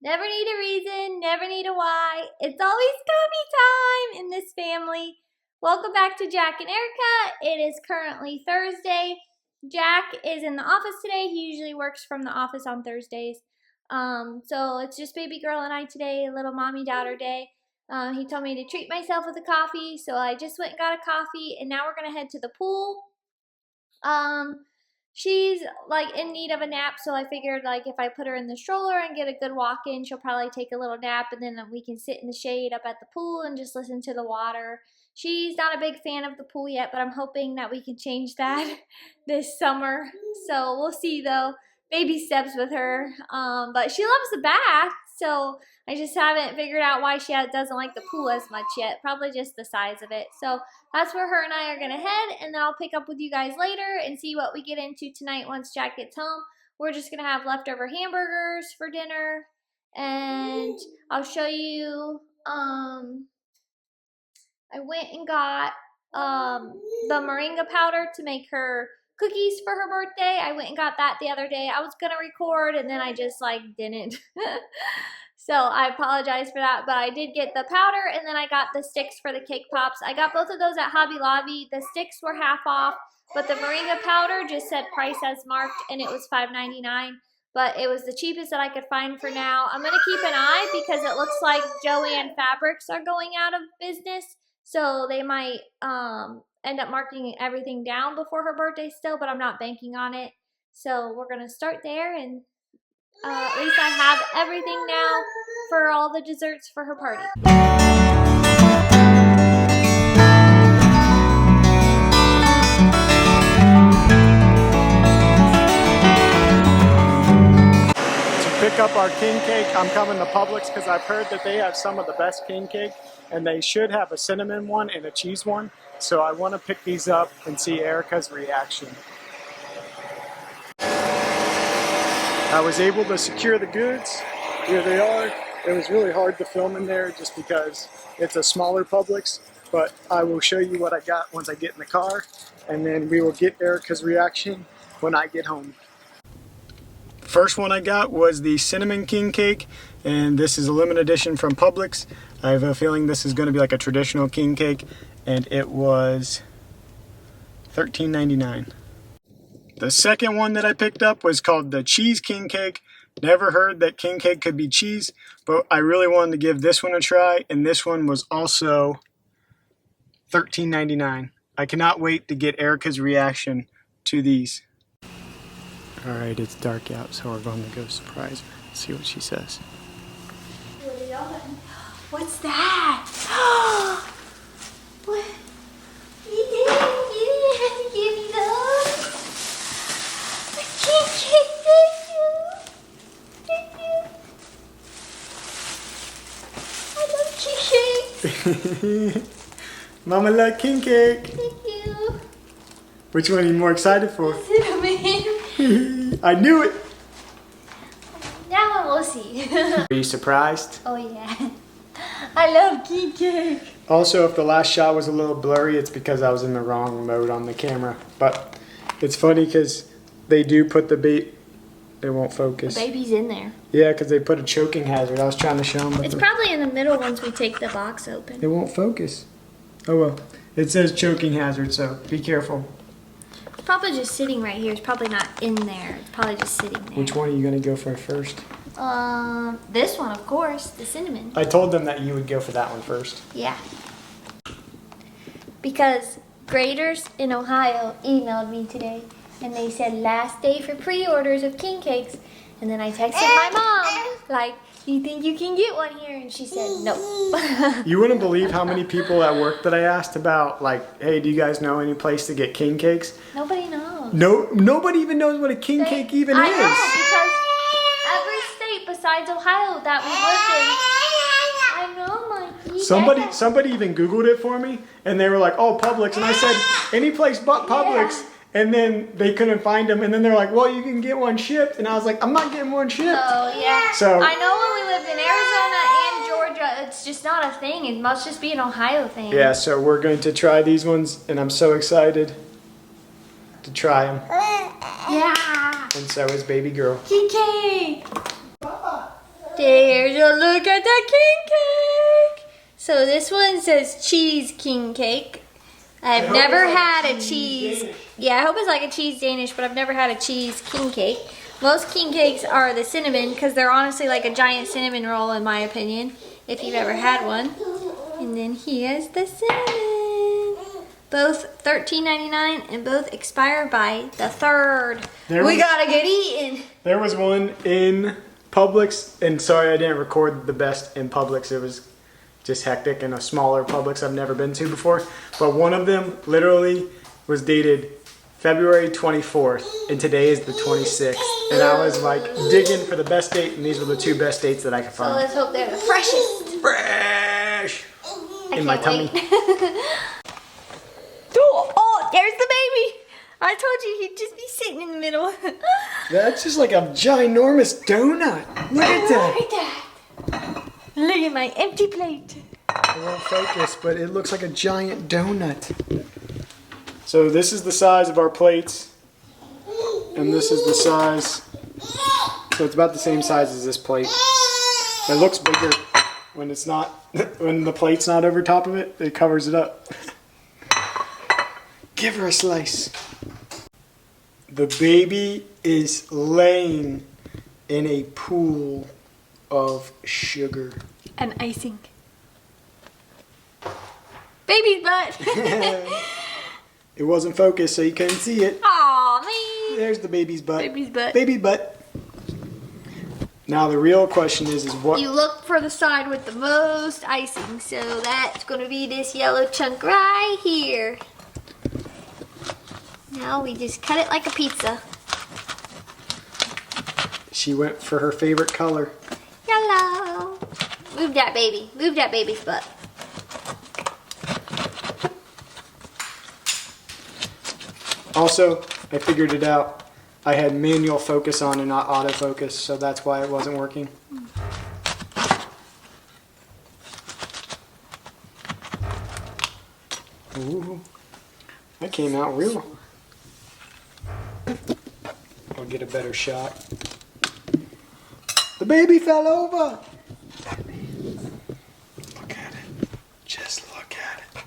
Never need a reason, never need a why. It's always coffee time in this family. Welcome back to Jack and Erica. It is currently Thursday. Jack is in the office today. He usually works from the office on Thursdays. So it's just baby girl and I today, a little mommy daughter day. He told me to treat myself with a coffee, so I just went and got a coffee, and now we're gonna head to the pool. She's like in need of a nap, so I figured like if I put her in the stroller and get a good walk in, she'll probably take a little nap, and then we can sit in the shade up at the pool and just listen to the water. She's not a big fan of the pool yet, but I'm hoping that we can change that this summer. So we'll see though. Baby steps with her, but she loves the bath, so I just haven't figured out why she doesn't like the pool as much yet. Probably just the size of it. So that's where her and I are going to head, and then I'll pick up with you guys later and see what we get into tonight once Jack gets home. We're just going to have leftover hamburgers for dinner, and I'll show you, I went and got the moringa powder to make her cookies for her birthday. I went and got that the other day. I was going to record, and then I just like didn't. So I apologize for that, but I did get the powder, and then I got the sticks for the cake pops. I got both of those at Hobby Lobby. The sticks were half off, but the moringa powder just said price as marked, and it was $5.99. But it was the cheapest that I could find for now. I'm going to keep an eye because it looks like Joann Fabrics are going out of business, so they might end up marking everything down before her birthday still, but I'm not banking on it. So we're going to start there, and at least I have everything now for all the desserts for her party. To pick up our king cake, I'm coming to Publix because I've heard that they have some of the best king cake, and they should have a cinnamon one and a cheese one. So I want to pick these up and see Erica's reaction. I was able to secure the goods. Here they are. It was really hard to film in there just because it's a smaller Publix, but I will show you what I got once I get in the car, and then we will get Erica's reaction when I get home. First one I got was the cinnamon king cake, and this is a limited edition from Publix. I have a feeling this is going to be like a traditional king cake, and it was $13.99. The second one that I picked up was called the cheese king cake. Never heard that king cake could be cheese, but I really wanted to give this one a try, and this one was also $13.99. I cannot wait to get Erica's reaction to these. Alright, it's dark out, so we're going to go surprise her. See what she says. What are y'all doing? What's that? What? You didn't have to give me those. I can't take thank you. I love king cake. Mama love king cake. Thank you. Which one are you more excited for? Cinnamon. I knew it. Now we'll see. Are you surprised? Oh yeah. I love king cake. Also, if the last shot was a little blurry, it's because I was in the wrong mode on the camera. But it's funny because they do put the bait. They won't focus. The baby's in there. Yeah, because they put a choking hazard. I was trying to show them. But it's probably in the middle once we take the box open. It won't focus. Oh well. It says choking hazard, so be careful. It's probably just sitting right here. It's probably not in there. It's probably just sitting there. Which one are you going to go for first? This one, of course. The cinnamon. I told them that you would go for that one first. Yeah. Because graders in Ohio emailed me today, and they said last day for pre-orders of king cakes. And then I texted my mom, like, do you think you can get one here? And she said, no. You wouldn't believe how many people at work that I asked about, like, hey, do you guys know any place to get king cakes? Nobody knows. Nobody even knows what a king cake even is. I know, because every state besides Ohio that we lived in, I know, Mikey. Somebody even Googled it for me, and they were like, oh, Publix. And I said, any place but Publix. Yeah. And then they couldn't find them, and then they're like, well, you can get one shipped. And I was like, I'm not getting one shipped. Oh, yeah. So I know when we lived in Arizona and Georgia, it's just not a thing. It must just be an Ohio thing. Yeah, so we're going to try these ones, and I'm so excited to try them. Yeah. And so is baby girl. King cake. There Oh, look at the king cake. So this one says cheese king cake. I've never had a cheese. Yeah, I hope it's like a cheese Danish, but I've never had a cheese king cake. Most king cakes are the cinnamon because they're honestly like a giant cinnamon roll in my opinion, if you've ever had one. And then here's the cinnamon. Both $13.99 and both expire by the 3rd. We gotta get eating. There was one in Publix, and sorry I didn't record the best in Publix. It was just hectic in a smaller Publix I've never been to before. But one of them literally was dated February 24th, and today is the 26th. And I was like digging for the best date, and these were the 2 best dates that I could find. So let's hope they're the freshest. Fresh! In my tummy. Oh, there's the baby. I told you he'd just be sitting in the middle. That's just like a ginormous donut. Look at that. Look at that. Look at my empty plate. It won't focus, but it looks like a giant donut. So this is the size of our plates, and this is the size, so it's about the same size as this plate. It looks bigger when it's not, when the plate's not over top of it, it covers it up. Give her a slice. The baby is laying in a pool of sugar. And icing. Baby's butt. It wasn't focused, so you couldn't see it. Aw, me. There's the baby's butt. Baby's butt. Baby butt. Now the real question is what? You look for the side with the most icing, so that's gonna be this yellow chunk right here. Now we just cut it like a pizza. She went for her favorite color. Yellow. Move that baby. Move that baby's butt. Also, I figured it out. I had manual focus on and not autofocus, so that's why it wasn't working. Ooh, that came out real. I'll get a better shot. The baby fell over. Look at it. Just look at it.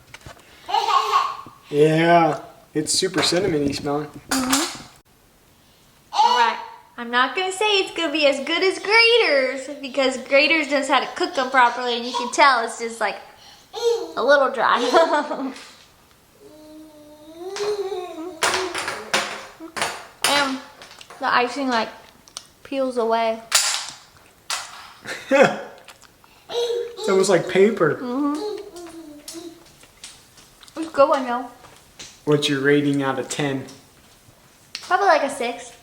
Yeah, it's super cinnamony smelling. Alright, I'm not going to say it's going to be as good as Grater's because Grater's knows how to cook them properly and you can tell it's just like a little dry. And the icing like peels away. It's almost like paper. It's a good one though. What's your rating out of 10? Probably like a 6.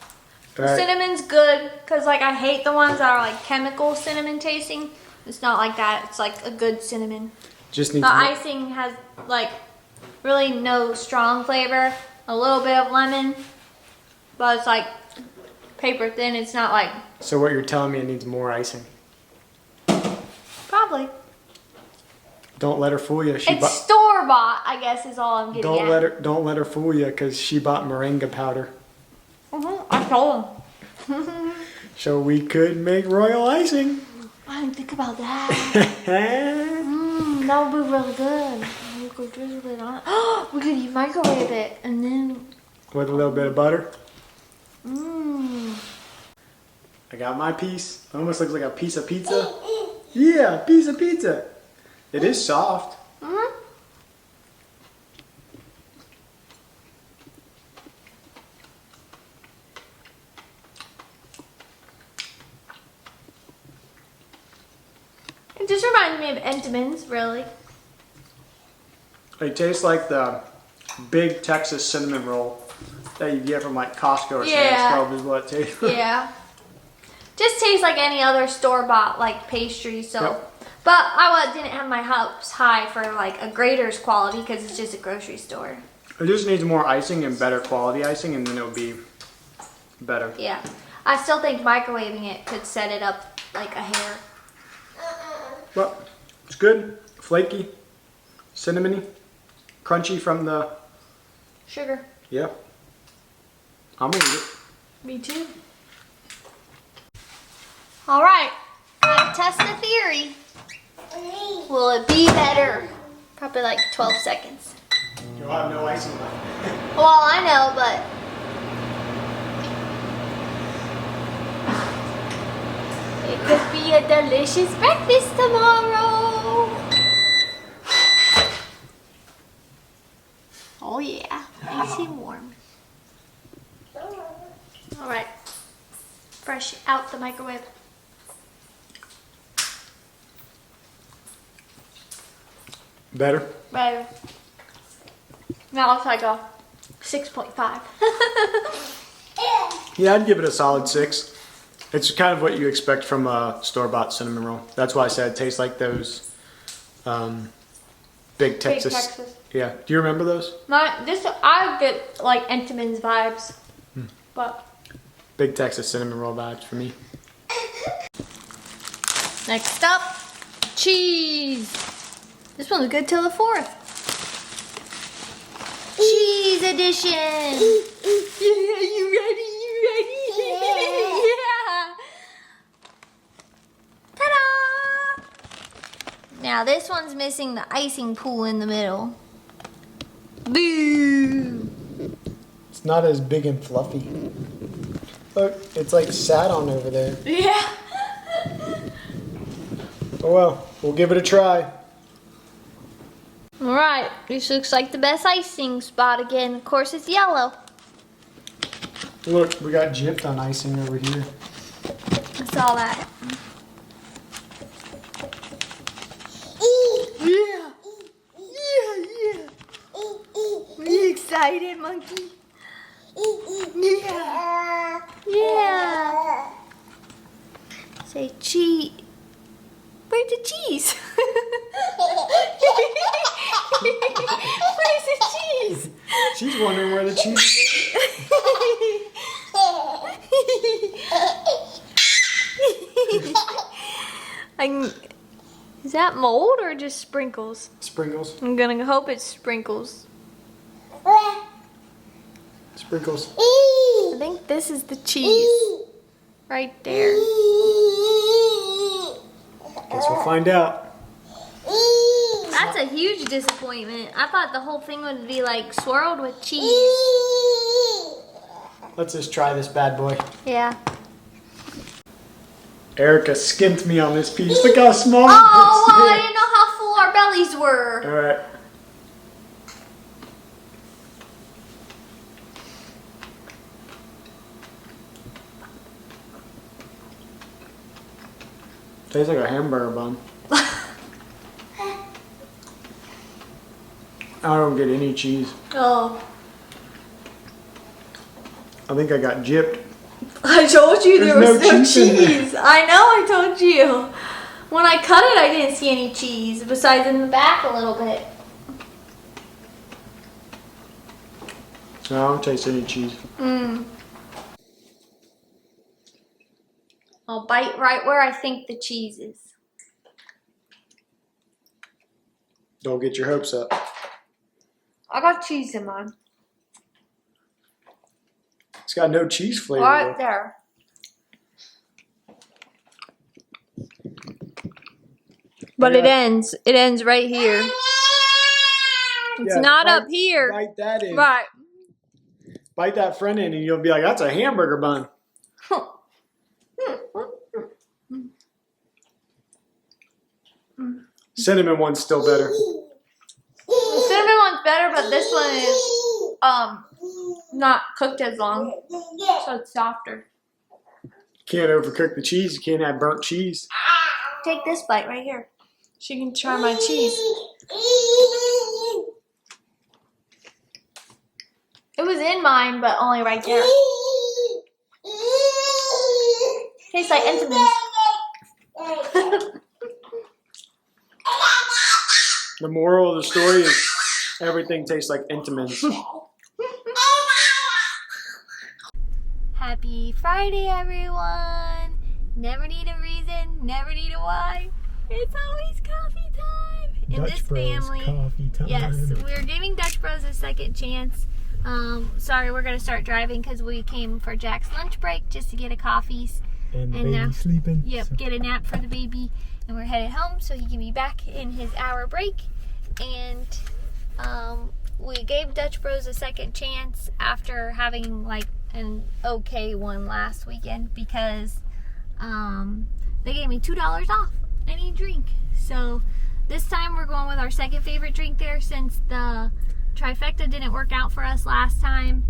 Right. Cinnamon's good because like I hate the ones that are like chemical cinnamon tasting. It's not like that. It's like a good cinnamon. Just needs The icing has like really no strong flavor. A little bit of lemon, but it's like paper thin. It's not like. So what you're telling me, it needs more icing. Probably. Don't let her fool you. It's store bought, I guess, is all I'm getting at. Don't let her fool you, because she bought moringa powder. I told him. So we could make royal icing. I didn't think about that. That would be really good. We could drizzle it on. We could microwave it and then. With a little bit of butter. Mmm. I got my piece. It almost looks like a piece of pizza. Yeah, piece of pizza. It is soft. It just reminds me of Entenmann's, really. It tastes like the big Texas cinnamon roll that you get from like Costco or Sam's Club is what it tastes like. Yeah. Just tastes like any other store-bought like pastry, so. Yep. But I didn't have my hopes high for like a Grater's quality because it's just a grocery store. It just needs more icing and better quality icing, and then it'll be better. Yeah. I still think microwaving it could set it up like a hair. But it's good, flaky, cinnamony, crunchy from the Sugar. yeah. I'm gonna eat it. Me too. All right. right, test the theory. Will it be better? Probably like 12 seconds. You'll have no icing left. Well, I know, but it could be a delicious breakfast tomorrow. Oh yeah, nice and warm. All right, fresh out the microwave. Better? Better. Now it's like a 6.5. Yeah, I'd give it a solid 6. It's kind of what you expect from a store-bought cinnamon roll. That's why I said it tastes like those big Texas. Big Texas. Yeah. Do you remember those? I get like Entenmann's vibes, but Big Texas cinnamon roll vibes for me. next up, cheese. This one's good till the 4th. Cheese edition. Yeah, you ready? You ready? Yeah. Ta-da! Now this one's missing the icing pool in the middle. Boo! It's not as big and fluffy. Look, it's like sat on over there. Yeah. Oh well, we'll give it a try. Alright, this looks like the best icing spot again. Of course, it's yellow. Look, we got gypped on icing over here. I saw that. Yeah. Yeah. Are you excited, monkey? Yeah. Yeah. Say cheese. Where's the cheese? Where's the cheese? She's wondering where the cheese is. Is that mold or just sprinkles? Sprinkles. I'm gonna hope it's sprinkles. Sprinkles. I think this is the cheese. Right there. Guess we'll find out. That's a huge disappointment. I thought the whole thing would be like swirled with cheese. Let's just try this bad boy. Yeah. Erica skimped me on this piece. Look how small Oh, this well, I is. didn't know how full our bellies were. Alright. Tastes like a hamburger bun. I don't get any cheese. Oh. I think I got gypped. I told you there There's was no no cheese in there. cheese. I know, I told you. When I cut it, I didn't see any cheese, besides in the back a little bit. No, I don't taste any cheese. I'll bite right where I think the cheese is. Don't get your hopes up. I got cheese in mine. It's got no cheese flavor. Right though. there. But it ends. It ends right here. It's Yeah, not bite- up here. Bite that in. Right. Bite that front end and you'll be like, that's a hamburger bun. Cinnamon one's still better. The cinnamon one's better, but this one is not cooked as long, so it's softer. Can't overcook the cheese. You can't have burnt cheese. Take this bite right here. So you can try my cheese. It was in mine, but only right there. Tastes like Entenmann's. The moral of the story is everything tastes like Entenmann's. Happy Friday, everyone. Never need a reason, never need a why. It's always coffee time in this family. Coffee time. Yes, we're giving Dutch Bros a second chance. Sorry, we're going to start driving because we came for Jack's lunch break just to get a coffees. And the And baby's sleeping. Yep, so. get a nap for the baby. And we're headed home so he can be back in his hour break. And we gave Dutch Bros a second chance after having like an okay one last weekend because they gave me $2 off any drink. So this time we're going with our second favorite drink there since the trifecta didn't work out for us last time.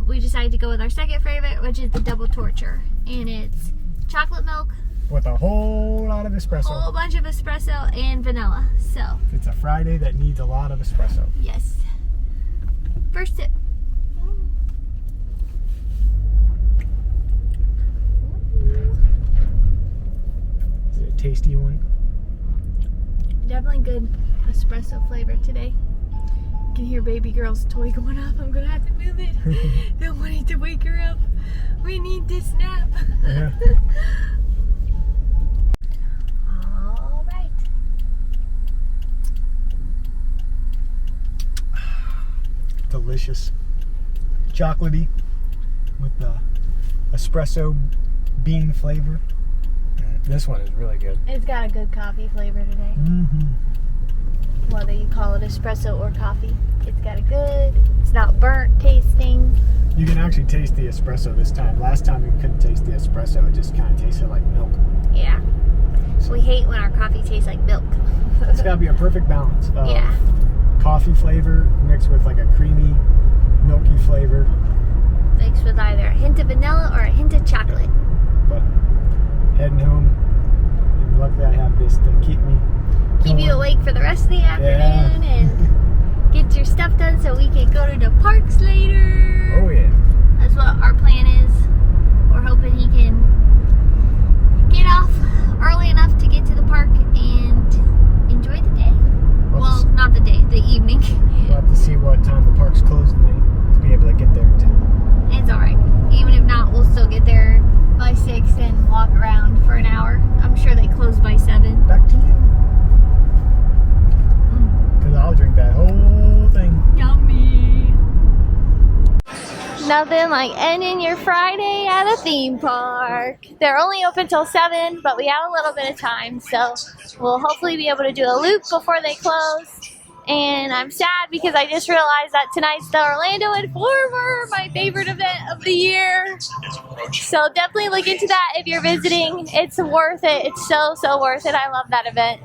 We decided to go with our second favorite, which is the Double Torture. And it's chocolate milk with a whole lot of espresso. A whole bunch of espresso and vanilla. So it's a Friday that needs a lot of espresso. Yes. First sip. Is it a tasty one? Definitely good espresso flavor today. You can hear baby girl's toy going off. I'm gonna have to move it. Don't want it to wake her up. We need this nap. Yeah. All right. Delicious. Chocolatey with the espresso bean flavor. This one is really good. It's got a good coffee flavor today. Mm-hmm. Whether you call it espresso or coffee, it's got a good, it's not burnt tasting. You can actually taste the espresso this time. Last time you couldn't taste the espresso. It just kind of tasted like milk. Yeah. We hate when our coffee tastes like milk. It's got to be a perfect balance of Yeah. coffee flavor mixed with like a creamy, milky flavor. Mixed with either a hint of vanilla or a hint of chocolate. But heading home, and luckily I have this to keep me Keep you going. awake for the rest of the afternoon and get your stuff done so we can go to the parks later. Oh yeah. That's what our plan is. We're hoping he can get off early enough to get to the park and enjoy the day. Well, not the day, the evening. We'll have to see what time the park's closed today to be able to get there in time. It's alright. Even if not, we'll still get there by 6 and walk around for an hour. I'm sure they close by 7. Back to you. Because I'll drink that whole thing. Yummy. Nothing like ending your Friday at a theme park. They're only open till 7, but we have a little bit of time, so we'll hopefully be able to do a loop before they close. And I'm sad because I just realized that tonight's the Orlando Informer, my favorite event of the year. So definitely look into that if you're visiting. It's worth it. It's so worth it. I love that event.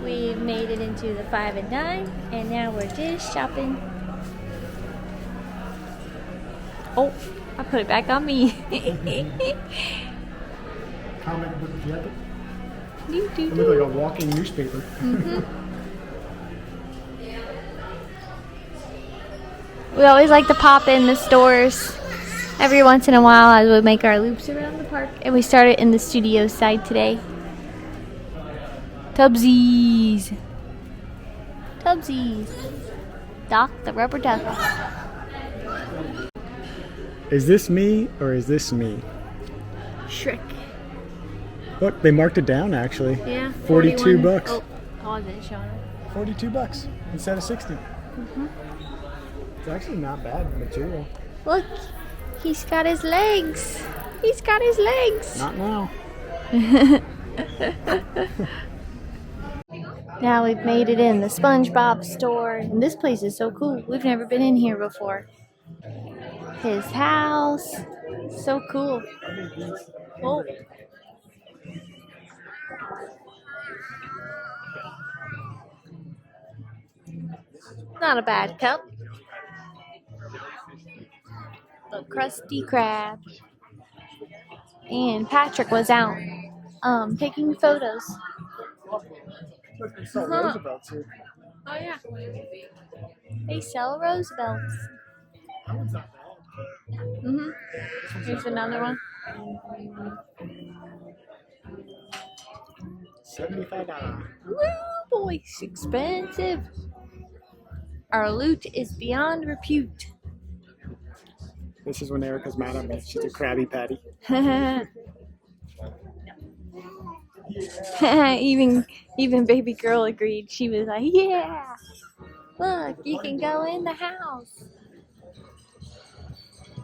We've made it into the 5 and Dime, and now we're just shopping. Oh, I put it back on me. Comic book jacket. Do, do, It do. looked like a walking newspaper. Mm-hmm. We always like to pop in the stores every once in a while as we make our loops around the park. And we started in the studio side today. Tubsies. Tubsies. Doc the rubber duck. Is this me or is this me? Shrek. Look, they marked it down actually. Yeah. 42 41. bucks. Oh, pause it, Shauna. 42 bucks instead of 60. Mm-hmm. It's actually not bad material. Look, he's got his legs. He's got his legs. Not now. Now we've made it in the SpongeBob store, and this place is so cool. We've never been in here before. His house, so cool. Oh. Not a bad cup. The Krusty Krab. And Patrick was out taking photos. Look, they sell Uh-huh. Roosevelt's here. Oh yeah. They sell Roosevelts. That one's not bad. Mm-hmm. Here's another one. $75. Woo boy, it's expensive. Our loot is beyond repute. This is when Erica's mad at me. She's a Krabby Patty. even baby girl agreed. She was like, yeah, look, you can go in the house.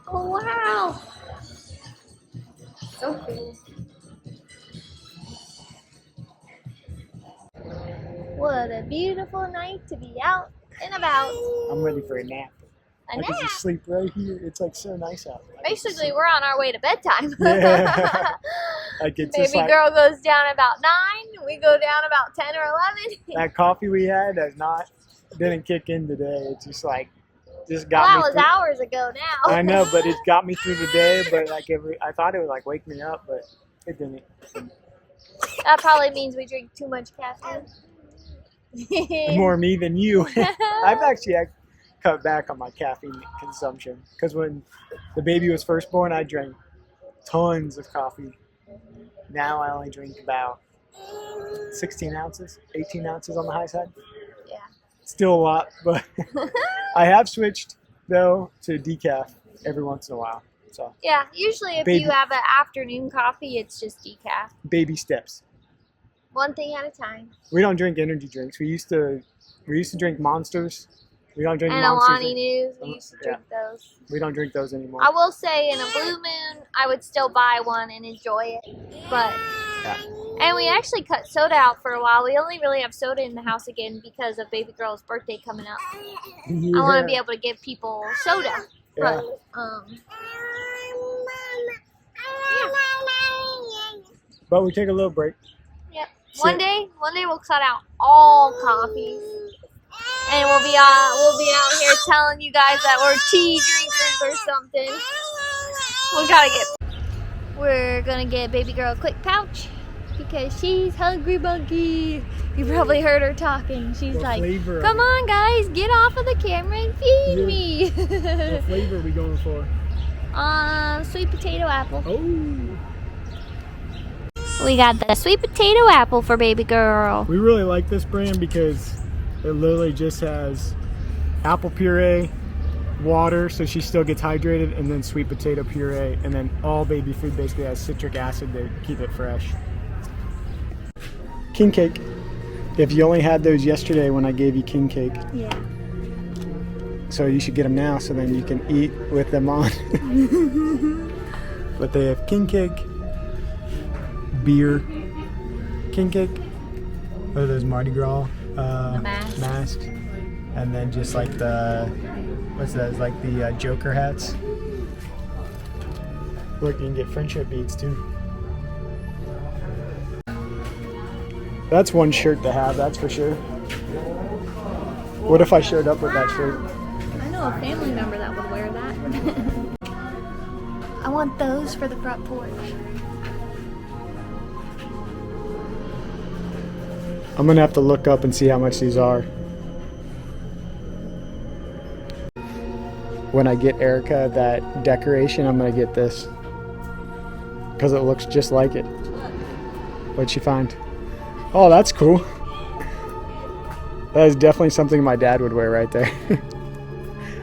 Oh wow. So cool. What a beautiful night to be out and about. I'm ready for a nap. A I nap? can just sleep right here. It's like so nice out. Basically, we're on our way to bedtime. Yeah. Like it's just Baby like, girl goes down about 9. We go down about 10 or 11. that coffee we had didn't kick in today. It's just like, just Well, got that me was through. hours ago now. I know, but it got me through the day. But like I thought it would like wake me up, but it didn't. That probably means we drink too much caffeine. More me than you. I've actually cut back on my caffeine consumption because when the baby was first born, I drank tons of coffee. Now I only drink about 16 ounces, 18 ounces on the high side. Yeah. Still a lot, but I have switched though to decaf every once in a while. So Yeah, usually if Baby- you have an afternoon coffee, it's just decaf. baby steps. One thing at a time. We don't drink energy drinks. We used to drink Monsters. We don't drink And Monsters. Alani News, we used to drink those. We don't drink those anymore. I will say in a blue moon, I would still buy one and enjoy it. But And we actually cut soda out for a while. We only really have soda in the house again because of baby girl's birthday coming up. Yeah. I want to be able to give people soda. Yeah. But we take a little break. Yep. So- One day we'll cut out all coffees, and we'll be out here telling you guys that we're tea drinkers or something. We're gonna get baby girl a quick pouch because she's hungry monkey. You probably heard her talking. She's What like, flavor? "Come on, guys, get off of the camera and feed me." What flavor are we going for? Sweet potato apple. Oh. We got the sweet potato apple for baby girl. We really like this brand because it literally just has apple puree, water, so she still gets hydrated, and then sweet potato puree, and then all baby food basically has citric acid to keep it fresh. King cake. If you only had those yesterday when I gave you king cake, Yeah. so you should get them now so then you can eat with them on. But they have king cake, beer, king cake, what are those Mardi Gras masks, and then just like the, what's that, it's like the Joker hats. Look, you can get friendship beads too. That's one shirt to have, that's for sure. What if I showed up with that shirt? I know a family member that would wear that. I want those for the front porch. I'm gonna have to look up and see how much these are. When I get Erica that decoration, I'm gonna get this because it looks just like it. What'd she find? Oh, that's cool. That is definitely something my dad would wear right there.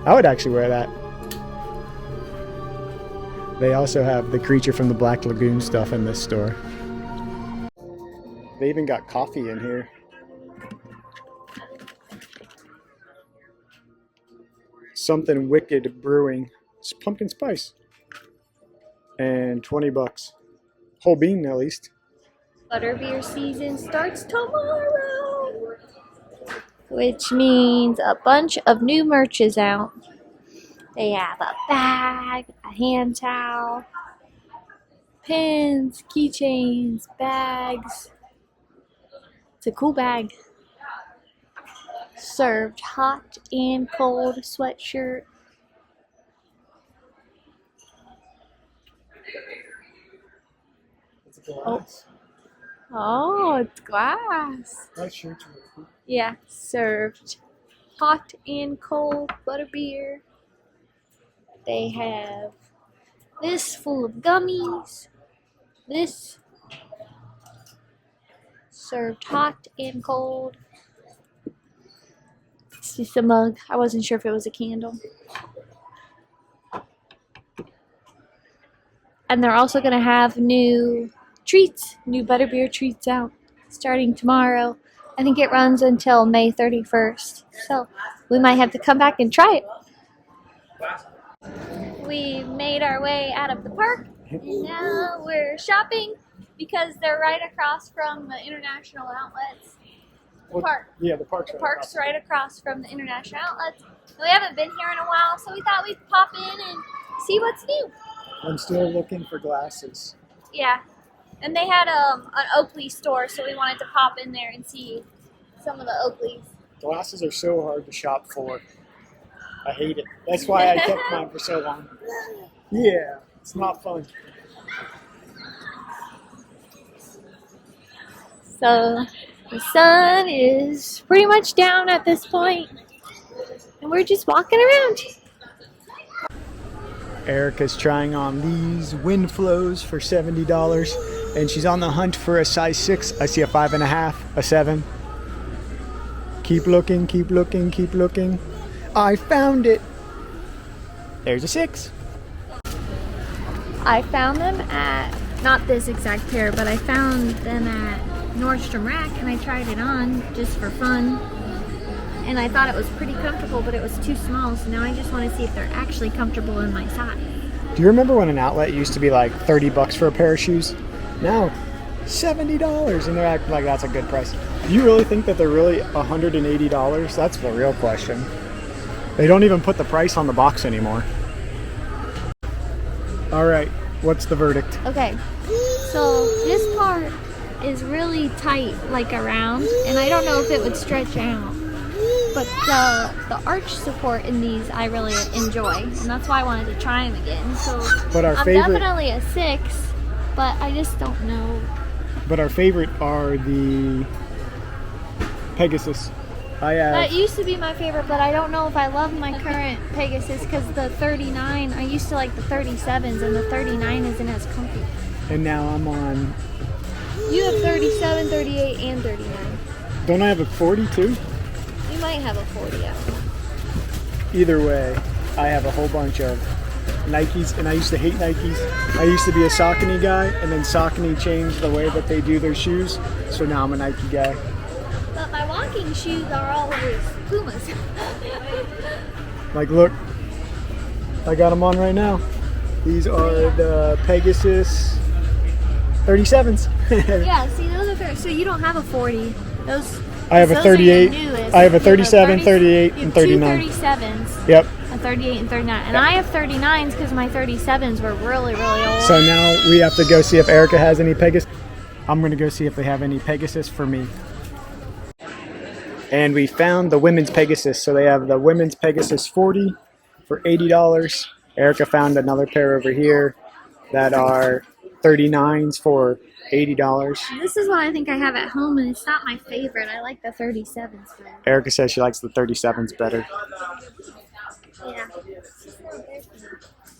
I would actually wear that. They also have the Creature from the Black Lagoon stuff in this store. They even got coffee in here. Something Wicked Brewing. It's pumpkin spice. And $20. Whole bean at least. Butterbeer season starts tomorrow, which means a bunch of new merch is out. They have a bag, a hand towel, pins, keychains, bags. It's a cool bag. Served hot and cold sweatshirt. It's a glass. Oh, it's glass. That shirt's really cool. Yeah, served hot and cold butterbeer. They have this full of gummies. This served hot and cold. It's just a mug. I wasn't sure if it was a candle. And they're also going to have new treats, new butterbeer treats out starting tomorrow. I think it runs until May 31st. So we might have to come back and try it. We made our way out of the park And now we're shopping because they're right across from the international outlets. The park. Yeah, the park's The park's right across from the international outlets. And we haven't been here in a while, so we thought we'd pop in and see what's new. I'm still looking for glasses. Yeah. And they had an Oakley store, so we wanted to pop in there and see some of the Oakleys. Glasses are so hard to shop for. I hate it. That's why I kept mine for so long. Yeah, it's not fun. So the sun is pretty much down at this point, and we're just walking around. Erica's trying on these wind flows for $70, and she's on the hunt for a size 6. I see a 5.5, a 7. Keep looking, keep looking, keep looking. I found it. There's a 6. I found them at, not this exact pair, but I found them at Nordstrom Rack, and I tried it on just for fun. And I thought it was pretty comfortable, but it was too small, so now I just want to see if they're actually comfortable in my size. Do you remember when an outlet used to be like 30 bucks for a pair of shoes? Now, $70, and they're acting like that's a good price. Do you really think that they're really $180? That's the real question. They don't even put the price on the box anymore. All right, what's the verdict? Okay, so this part is really tight, like around, and I don't know if it would stretch out. But the arch support in these I really enjoy, and that's why I wanted to try them again. So But our I'm favorite, definitely a 6, but I just don't know. But our favorite are the Pegasus. That used to be my favorite, but I don't know if I love my current Pegasus because the 39, I used to like the 37s, and the 39 isn't as comfy. And now I'm on... You have 37, 38, and 39. Don't I have a 40 too? You might have a 40 out. Either way, I have a whole bunch of Nikes, and I used to hate Nikes. I used to be a Saucony guy, and then Saucony changed the way that they do their shoes, so now I'm a Nike guy. But my walking shoes are always Pumas. Like, look, I got them on right now. These are the Pegasus 37s. Yeah, see, those are so you don't have a 40. Those. I have a 38. I have a 37, 38, and 39. Two 37s. Yep. A 38 and 39. And I have 39s because my 37s were really, really old. So now we have to go see if Erica has any Pegasus. I'm going to go see if they have any Pegasus for me. And we found the women's Pegasus. So they have the women's Pegasus 40 for $80. Erica found another pair over here that are 39s for $80. This is what I think I have at home, and it's not my favorite. I like the 37s better. Erica says she likes the 37s better. Yeah.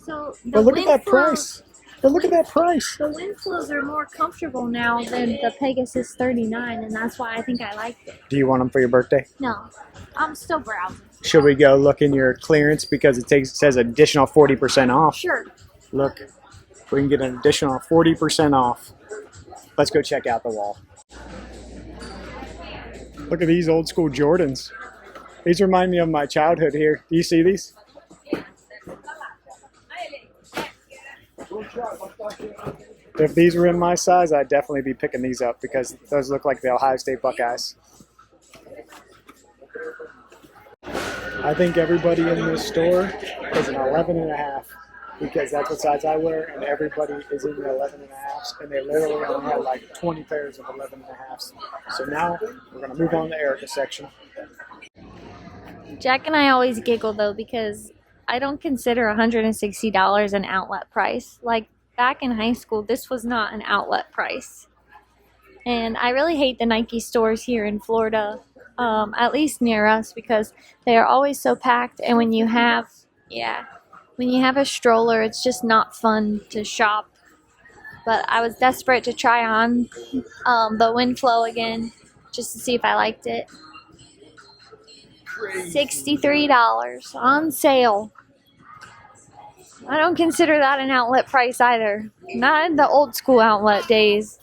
So But look at that price. But look at that price. The wind flows are more comfortable now than the Pegasus 39, and that's why I think I liked it. Do you want them for your birthday? No, I'm still browsing. Should we go look in your clearance because it says additional 40% off? Sure. Look, we can get an additional 40% off. Let's go check out the wall. Look at these old school Jordans. These remind me of my childhood here. Do you see these? If these were in my size, I'd definitely be picking these up because those look like the Ohio State Buckeyes. I think everybody in this store is an 11.5 because that's what size I wear, and everybody is in the 11.5s, and they literally only have like 20 pairs of 11.5s. So now we're going to move on to Erica's section. Jack and I always giggle though because I don't consider $160 an outlet price. Like back in high school, this was not an outlet price. And I really hate the Nike stores here in Florida, at least near us, because they are always so packed. And when you have a stroller, it's just not fun to shop. But I was desperate to try on the Windflow again, just to see if I liked it. $63 on sale. I don't consider that an outlet price either. Not in the old school outlet days.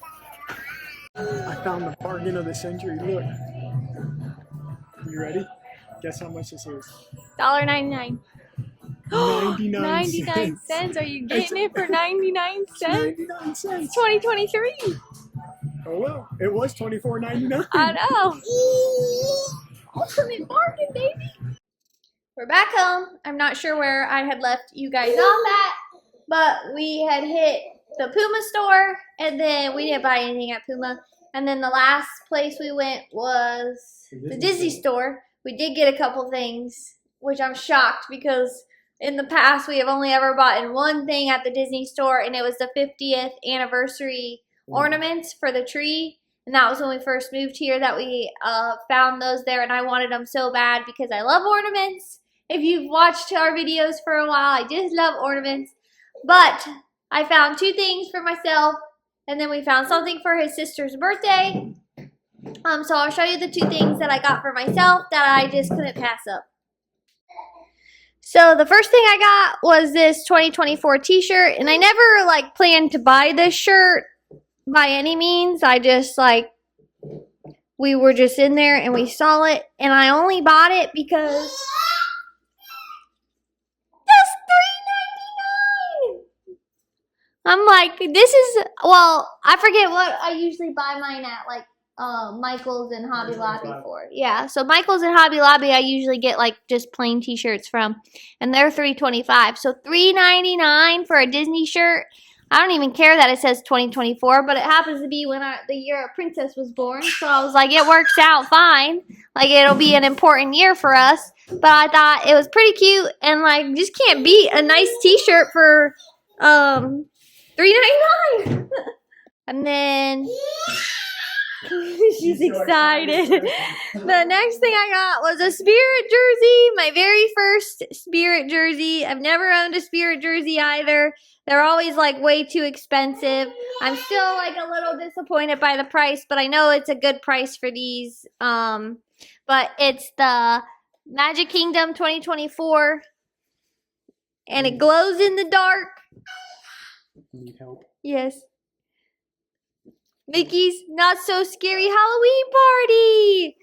I found the bargain of the century. Look. You ready? Guess how much this is? $1.99. 99 99 cents. cents. Are you getting it for 99 cents? 99 cents. 2023. Oh well, it was $24.99. I know. Ultimate bargain, baby. We're back home. I'm not sure where I had left you guys off at, but we had hit the Puma store, and then we didn't buy anything at Puma. And then the last place we went was the Disney store. We did get a couple things, which I'm shocked because in the past we have only ever bought one thing at the Disney store, and it was the 50th anniversary ornaments for the tree. And that was when we first moved here that we found those there, and I wanted them so bad because I love ornaments. If you've watched our videos for a while, I just love ornaments. But I found two things for myself, and then we found something for his sister's birthday. So I'll show you the two things that I got for myself that I just couldn't pass up. So the first thing I got was this 2024 t-shirt, and I never planned to buy this shirt by any means. I just we were just in there and we saw it, and I only bought it because just $3.99. I'm like, this is, well, I forget what I usually buy mine at, Michael's and Hobby Lobby for. Yeah, so Michael's and Hobby Lobby I usually get just plain t-shirts from, and they're $3.25. So $3.99 for a Disney shirt. I don't even care that it says 2024, but it happens to be when the year a princess was born. So I was like, it works out fine. It'll be an important year for us. But I thought it was pretty cute, and just can't beat a nice t-shirt for $3.99. And then she's excited. The next thing I got was a Spirit jersey, my very first Spirit jersey. I've never owned a Spirit jersey either. They're always way too expensive. I'm still a little disappointed by the price, but I know it's a good price for these. But it's the Magic Kingdom 2024, and it glows in the dark. Need help? Yes. Mickey's Not So Scary Halloween Party.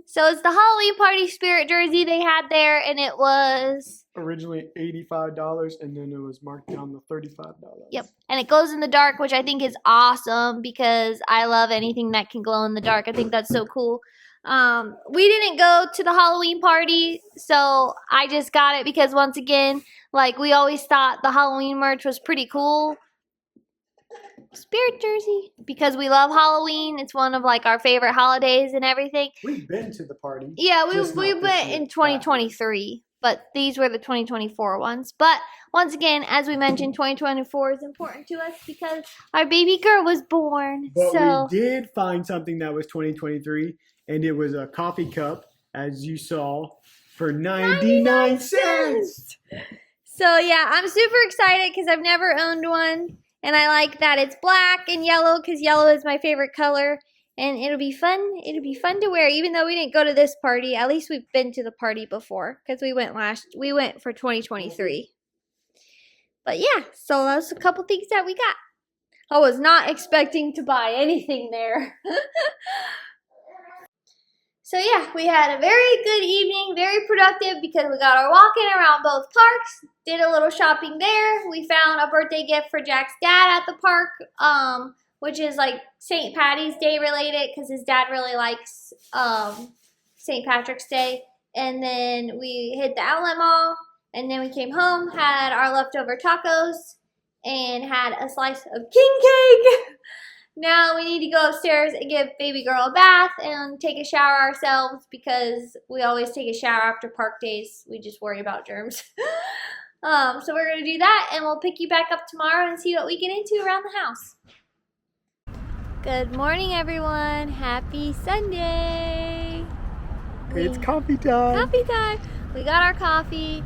So it's the Halloween Party Spirit jersey they had there, and it was originally $85, and then it was marked down to $35. Yep, and it glows in the dark, which I think is awesome because I love anything that can glow in the dark. I think that's so cool. We didn't go to the Halloween party, so I just got it because once again, we always thought the Halloween merch was pretty cool. Spirit jersey because we love Halloween. It's one of our favorite holidays and everything. We've been to the party. Yeah, we went in 2023, but these were the 2024 ones. But once again, as we mentioned, 2024 is important to us because our baby girl was born. But so we did find something that was 2023, and it was a coffee cup, as you saw, for 99 cents. So yeah, I'm super excited because I've never owned one. And I like that it's black and yellow because yellow is my favorite color. And it'll be fun. It'll be fun to wear. Even though we didn't go to this party, at least we've been to the party before because we went for 2023. But yeah, so that's a couple things that we got. I was not expecting to buy anything there. So yeah, we had a very good evening, very productive because we got our walking around both parks, did a little shopping there. We found a birthday gift for Jack's dad at the park, which is St. Patty's Day related because his dad really likes St. Patrick's Day. And then we hit the outlet mall, and then we came home, had our leftover tacos, and had a slice of king cake. Now we need to go upstairs and give baby girl a bath and take a shower ourselves because we always take a shower after park days. We just worry about germs. So we're going to do that, and we'll pick you back up tomorrow and see what we get into around the house. Good morning, everyone. Happy Sunday. It's coffee time. Coffee time. We got our coffee.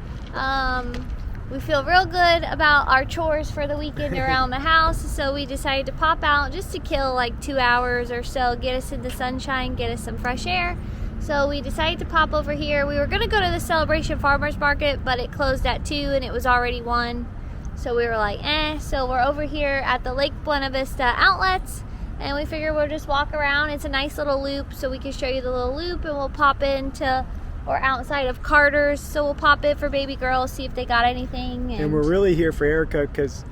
We feel real good about our chores for the weekend around the house, so we decided to pop out just to kill 2 hours or so, get us in the sunshine, get us some fresh air. So we decided to pop over here. We were going to go to the Celebration Farmers Market, but it closed at 2 and it was already 1. So we were like, So we're over here at the Lake Buena Vista outlets, and we figured we'll just walk around. It's a nice little loop, so we can show you the little loop, and we'll pop into We're outside of Carter's, so we'll pop in for baby girl, see if they got anything. And we're really here for Erica because,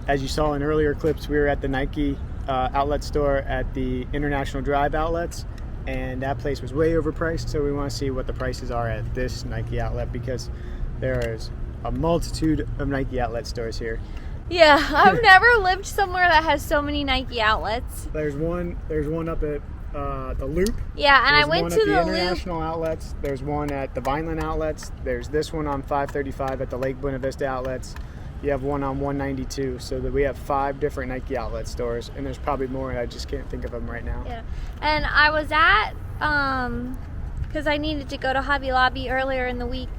as you saw in earlier clips, we were at the Nike outlet store at the International Drive outlets, and that place was way overpriced. So we want to see what the prices are at this Nike outlet, because there is a multitude of Nike outlet stores here. Yeah, I've never lived somewhere that has so many Nike outlets. There's one up at the Loop. Yeah, and There's I went one to at the Loop. International outlets. There's one at the Vineland outlets. There's this one on 535 at the Lake Buena Vista outlets. You have one on 192. So that we have 5 different Nike outlet stores, and there's probably more, and I just can't think of them right now. Yeah, and I was at because I needed to go to Hobby Lobby earlier in the week.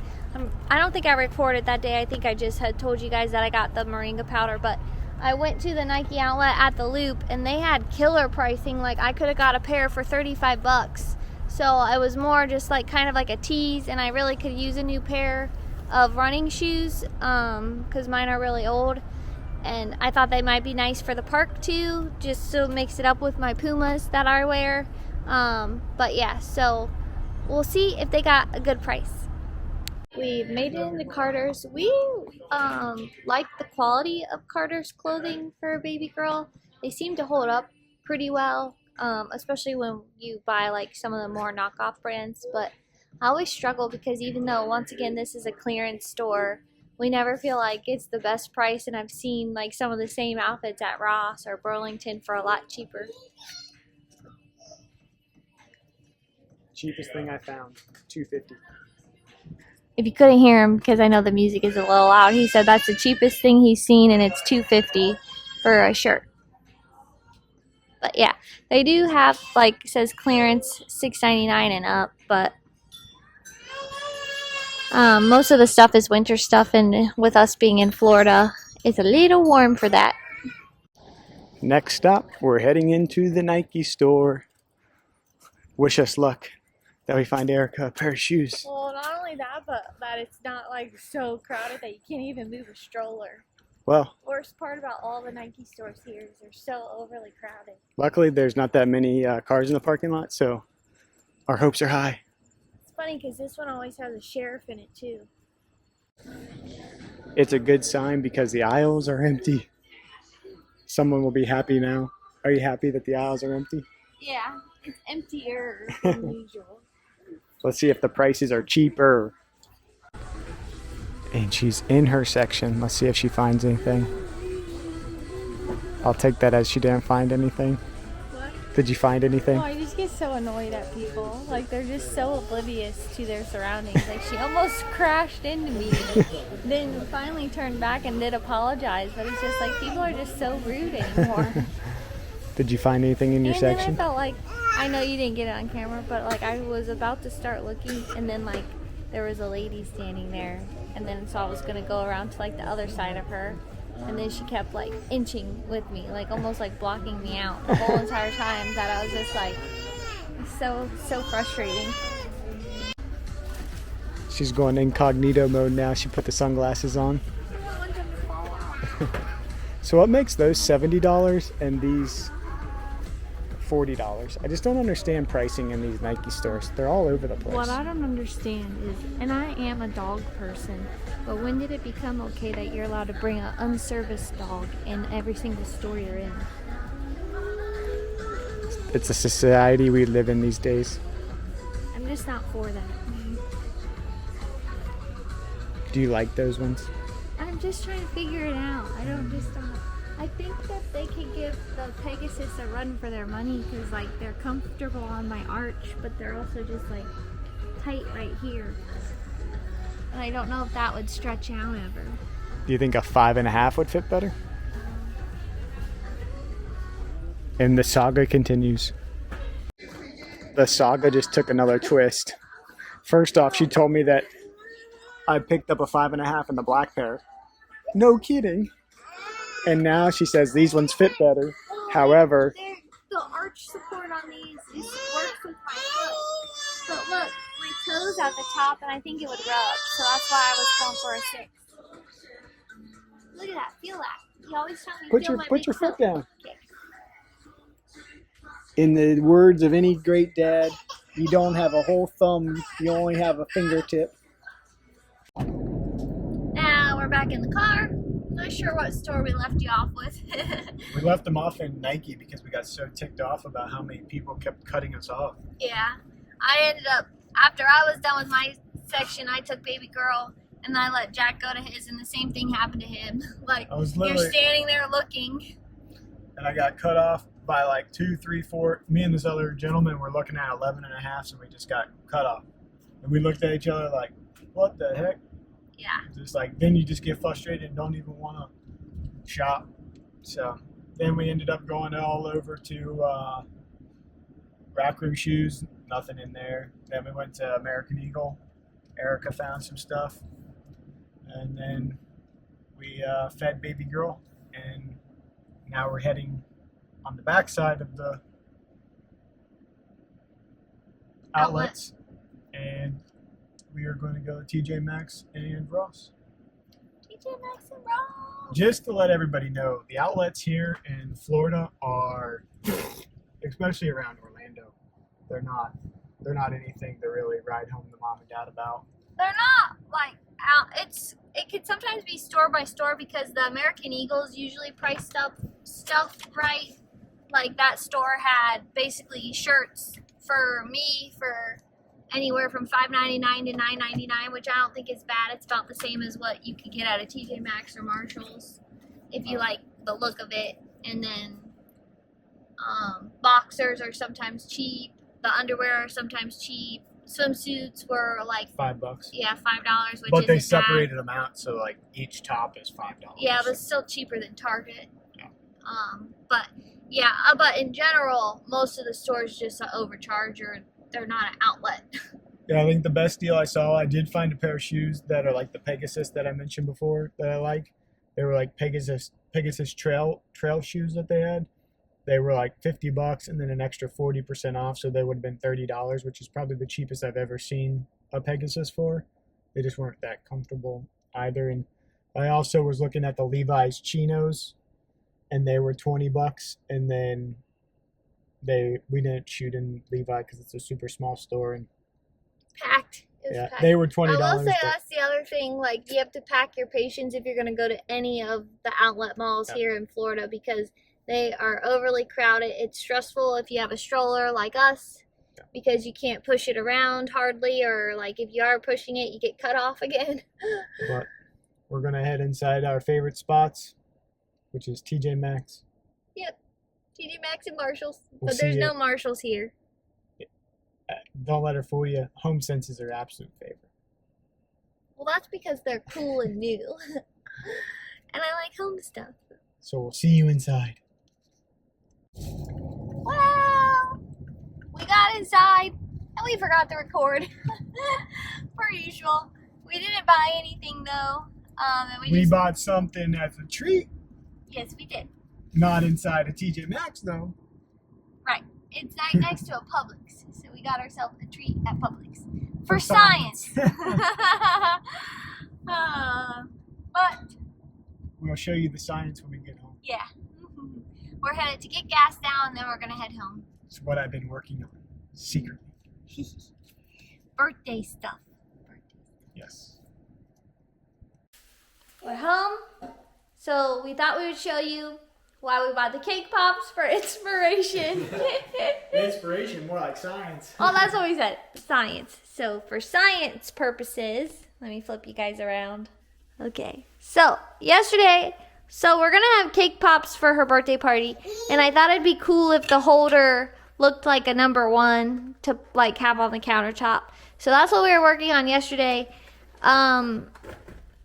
I don't think I recorded that day. I think I just had told you guys that I got the Moringa powder, but I went to the Nike outlet at the Loop, and they had killer pricing. Like, I could have got a pair for 35 bucks. So it was more just like kind of like a tease, and I really could use a new pair of running shoes because mine are really old, and I thought they might be nice for the park too, just so mix it up with my Pumas that I wear. But yeah, so we'll see if they got a good price. We made it into Carter's. We like the quality of Carter's clothing for a baby girl. They seem to hold up pretty well, especially when you buy like some of the more knockoff brands. But I always struggle because even though, once again, this is a clearance store, we never feel like it's the best price, and I've seen like some of the same outfits at Ross or Burlington for a lot cheaper. Cheapest thing I found, $250. If you couldn't hear him, because I know the music is a little loud, he said that's the cheapest thing he's seen, and it's $250 for a shirt. But yeah, they do have, like, it says clearance $6.99 and up, but most of the stuff is winter stuff, and with us being in Florida, it's a little warm for that. Next stop, we're heading into the Nike store. Wish us luck that we find Erica a pair of shoes. Well, not only that, but that it's not like so crowded that you can't even move a stroller. Well, Worst part about all the Nike stores here is they're so overly crowded. luckily there's not that many cars in the parking lot, so our hopes are high. It's funny because this one always has a sheriff in it too. It's a good sign because the aisles are empty. Someone will be happy now. Are you happy that the aisles are empty? Yeah, it's emptier than usual. Let's see if the prices are cheaper. And she's in her section. Let's see if she finds anything. I'll take that as she didn't find anything. What? Did you find anything? Oh, I just get so annoyed at people. Like, they're just so oblivious to their surroundings. Like, she almost crashed into me. Then finally turned back and did apologize. But it's just like, people are just so rude anymore. Did you find anything in your And section? then I felt like, I know you didn't get it on camera, but like I was about to start looking, and then like there was a lady standing there, and then so I was gonna go around to like the other side of her, and then she kept like inching with me, like almost like blocking me out the whole entire time, that I was just like so frustrating. She's going incognito mode now. She put the sunglasses on. I don't want them to fall out. So what makes those $70 and these $40? I just don't understand pricing in these Nike stores. They're all over the place. What I don't understand is, and I am a dog person, but when did it become okay that you're allowed to bring an unserviced dog in every single store you're in? It's a society we live in these days. I'm just not for that. Do you like those ones? I'm just trying to figure it out. I think that they could give the Pegasus a run for their money because like they're comfortable on my arch, but they're also just like tight right here. And I don't know if that would stretch out ever. Do you think a 5.5 would fit better? And the saga continues. The saga just took another twist. First off, she told me that I picked up a 5.5 in the black pair. No kidding. And now she says these ones fit better. However, the arch support on these works with my foot. But look, my toe's at the top, and I think it would rub. So that's why I was going for a 6. Look at that. Feel that. You always tell me put your foot down. Okay. In the words of any great dad, You don't have a whole thumb, you only have a fingertip. Now we're back in the car. Not sure what store we left you off with. We left them off in Nike because we got so ticked off about how many people kept cutting us off. Yeah. I ended up, after I was done with my section, I took baby girl and I let Jack go to his, and the same thing happened to him. Like, you're standing there looking. And I got cut off by like 2, 3, 4. Me and this other gentleman were looking at 11 and a half, so we just got cut off. And we looked at each other like, what the heck? Yeah. Just like, then you just get frustrated and don't even want to shop. So then we ended up going all over to Rack Room Shoes, nothing in there. Then we went to American Eagle. Erica found some stuff. And then we fed baby girl, and now we're heading on the back side of the outlets, and we are going to go to TJ Maxx and Ross. TJ Maxx and Ross. Just to let everybody know, the outlets here in Florida are, especially around Orlando, they're not anything to really ride home to mom and dad about. They're not like out. It could sometimes be store by store because the American Eagles usually price stuff right. Like that store had basically shirts for me for anywhere from $5.99 to $9.99, which I don't think is bad. It's about the same as what you could get at a TJ Maxx or Marshalls if you like the look of it. And then boxers are sometimes cheap. The underwear are sometimes cheap. Swimsuits were like $5. Yeah, $5, which but they isn't bad. separated them out, so like each top is $5. Yeah, but still cheaper than Target. Yeah. But in general, most of the stores just overcharge, or they're not an outlet. Yeah, I think the best deal I saw, I did find a pair of shoes that are like the Pegasus that I mentioned before that I like. They were like Pegasus trail shoes that they had. They were like $50 and then an extra 40% off, so they would have been $30, which is probably the cheapest I've ever seen a Pegasus for. They just weren't that comfortable either. And I also was looking at the Levi's chinos, and they were $20, and then we didn't shoot in Levi because it's a super small store, and packed. Yeah, packed. They were $20. I will say that's the other thing. Like, you have to pack your patience if you're going to go to any of the outlet malls here in Florida, because they are overly crowded. It's stressful if you have a stroller like us, because you can't push it around hardly, or like if you are pushing it, you get cut off again. But we're going to head inside our favorite spots, which is TJ Maxx. Yep, TJ Maxx and Marshalls. But there's no Marshalls here. Don't let her fool you. Home Sense is her absolute favorite. Well, that's because they're cool and new. And I like home stuff. So we'll see you inside. Well, we got inside and we forgot to record. Per usual. We didn't buy anything though. And we bought something as a treat. Yes, we did. Not inside a TJ Maxx though. Right. It's right next to a Publix. So we got ourselves a treat at Publix. For science. But we'll show you the science when we get home. Yeah. We're headed to get gas now, and then we're going to head home. It's what I've been working on secretly. Birthday stuff. Yes. We're home. So we thought we would show you why we bought the cake pops for inspiration. Inspiration, more like science. Oh, that's what we said. Science. So for science purposes, let me flip you guys around. Okay. So yesterday, we're going to have cake pops for her birthday party. And I thought it'd be cool if the holder looked like a number 1 to like have on the countertop. So that's what we were working on yesterday.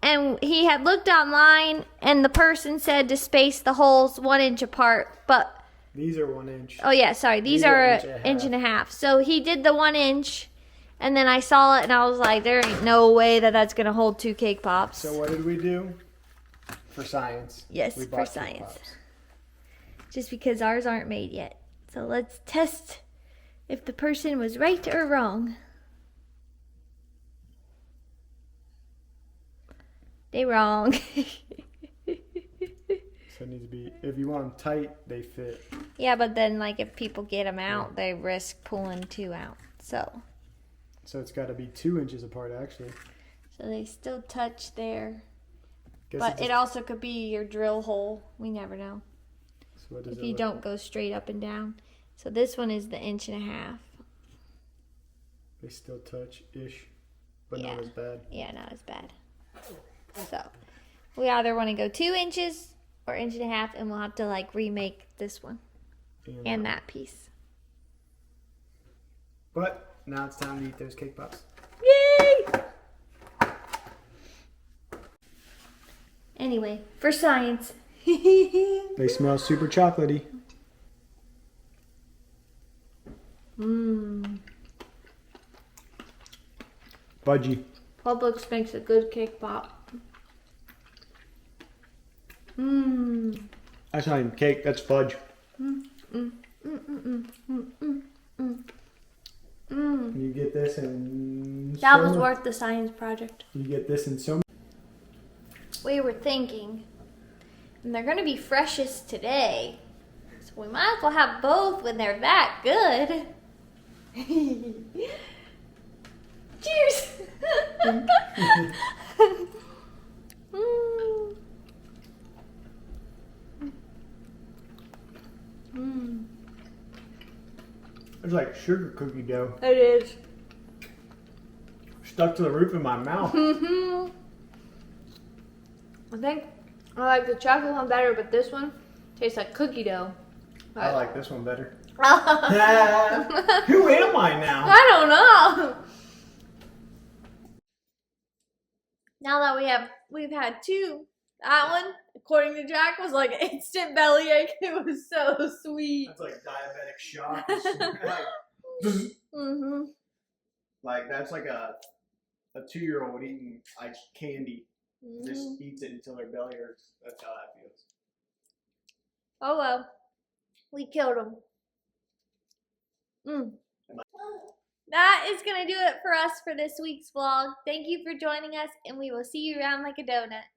And he had looked online, and the person said to space the holes 1 inch apart. But these are 1 inch. Oh yeah, sorry. These are an inch and a half. So he did the 1 inch, and then I saw it, and I was like, there ain't no way that that's gonna hold 2 cake pops. So what did we do for science? Yes, we for science. Just because ours aren't made yet. So let's test if the person was right or wrong. They wrong. So it needs to be, if you want them tight, they fit. Yeah, but then like if people get them out, they risk pulling 2 out. So it's got to be 2 inches apart, actually. So they still touch there. Guess But it also could be your drill hole. We never know. So what does If it you look? don't go straight up and down. So this one is the 1.5 inches. They still touch-ish, but Yeah. not as bad. Yeah, not as bad. So we either want to go 2 inches or 1.5 inches, and we'll have to like remake this one and that piece. But now it's time to eat those cake pops. Yay! Anyway, for science. They smell super chocolatey. Mmm. Fudgy. Publix makes a good cake pop. Mmm. That's not even cake, that's fudge. You get this in That was worth the science project. You get this in so We were thinking, and they're going to be freshest today, so we might as well have both when they're that good. Cheers! It's like sugar cookie dough. It is. Stuck to the roof of my mouth. I think I like the chocolate one better, but this one tastes like cookie dough. I like this one better. I Who am I now? don't know. Now that we've had two. That one, according to Jack, was like an instant bellyache. It was so sweet. That's like diabetic shock. Mm-hmm. Like that's like a 2-year-old eating like candy. Just eats it until their belly hurts. That's how that feels. Oh well, we killed him. That is gonna do it for us for this week's vlog. Thank you for joining us, and we will see you around like a donut.